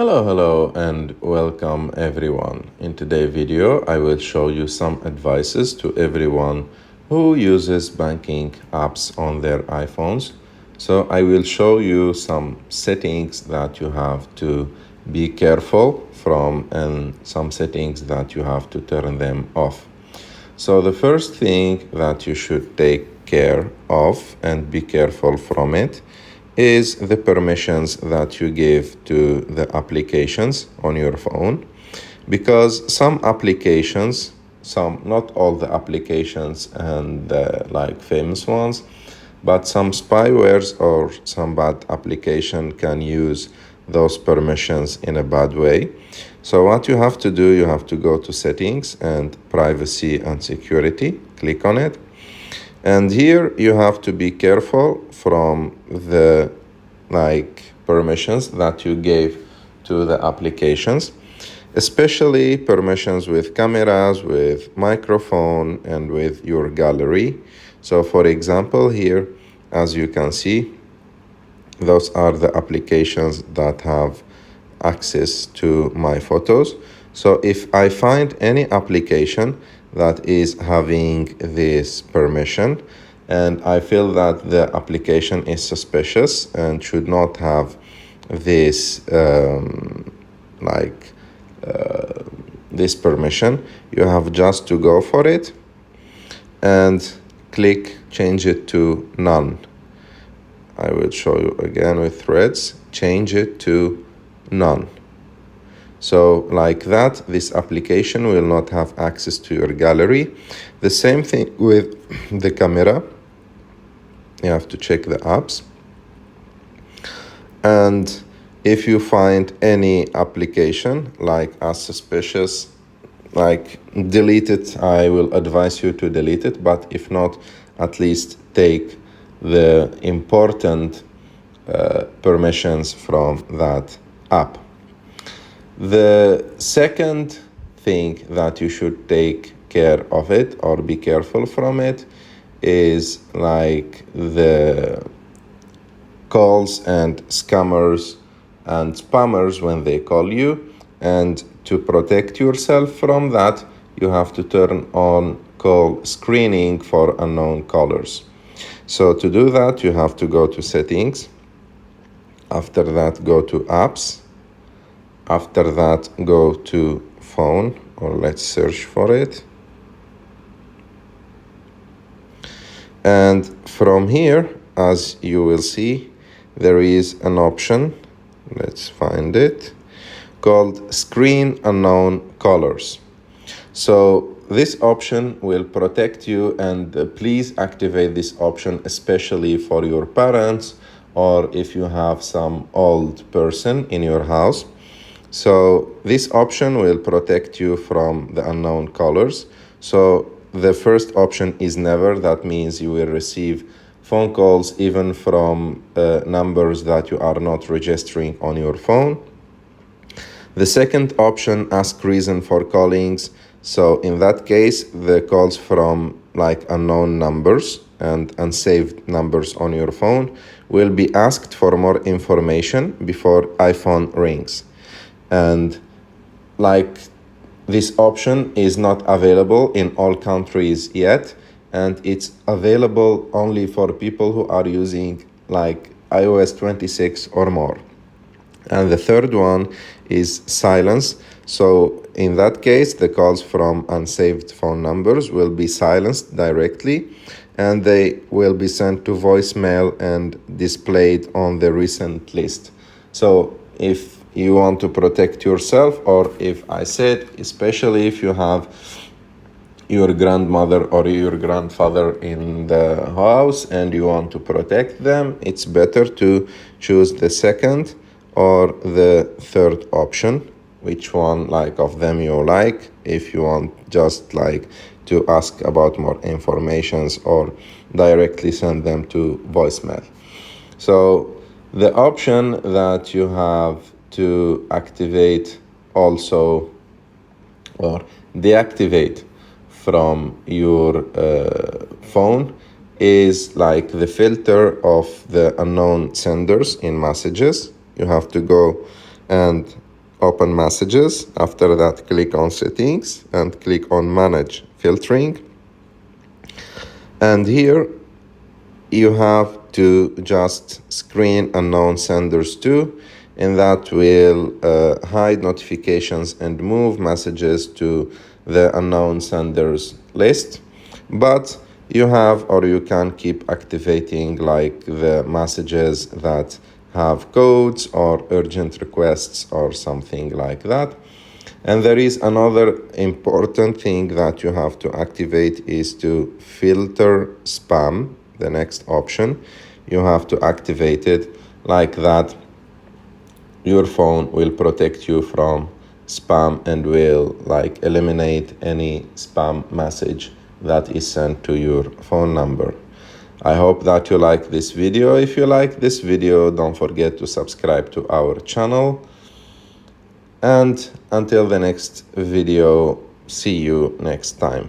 Hello, and welcome everyone. In today's video, I will show you some advices to everyone who uses banking apps on their iPhones. So I will show you some settings that you have to be careful from and some settings that you have to turn them off. So the first thing that you should take care of and be careful from it is the permissions that you give to the applications on your phone, because some applications, not all the applications and the like famous ones, but some spywares or some bad application can use those permissions in a bad way. So what you have to do, you have to go to settings and privacy and security, click on it. And here you have to be careful from the permissions that you gave to the applications, especially permissions with cameras, with microphone, and with your gallery. So for example, here, as you can see, those are the applications that have access to my photos. So if I find any application that is having this permission and I feel that the application is suspicious and should not have this this permission, you have just to go for it and click change it to none. I will show you again with threads, change it to none. So like that, this application will not have access to your gallery. The same thing with the camera. You have to check the apps. And if you find any application as suspicious, delete it. I will advise you to delete it, but if not, at least take the important permissions from that app. The second thing that you should take care of it or be careful from it is the calls and scammers and spammers when they call you. And to protect yourself from that, you have to turn on call screening for unknown callers. So to do that, you have to go to settings. After that, go to apps. After that, go to phone, or let's search for it. And from here, as you will see, there is an option, let's find it, called Screen Unknown Callers. So this option will protect you, and please activate this option, especially for your parents or if you have some old person in your house. So this option will protect you from the unknown callers. So the first option is never. That means you will receive phone calls even from numbers that you are not registering on your phone. The second option, ask reason for callings. So in that case, the calls from unknown numbers and unsaved numbers on your phone will be asked for more information before iPhone rings. And this option is not available in all countries yet, and it's available only for people who are using iOS 26 or more. And the third one is silence. So in that case, the calls from unsaved phone numbers will be silenced directly, and they will be sent to voicemail and displayed on the recent list. So if you want to protect yourself, or if I said, especially if you have your grandmother or your grandfather in the house and you want to protect them, it's better to choose the second or the third option, which one of them you like, if you want just to ask about more informations or directly send them to voicemail. So the option that you have to activate also or deactivate from your phone is the filter of the unknown senders in messages. You have to go and open messages. After that, click on settings and click on manage filtering. And here you have to just screen unknown senders too, and that will hide notifications and move messages to the unknown senders list. But you have, or you can keep activating like the messages that have codes or urgent requests or something like that. And there is another important thing that you have to activate is to filter spam, the next option. You have to activate it like that. Your phone will protect you from spam and will like eliminate any spam message that is sent to your phone number. I hope that you like this video. If you like this video, don't forget to subscribe to our channel. And until the next video, see you next time.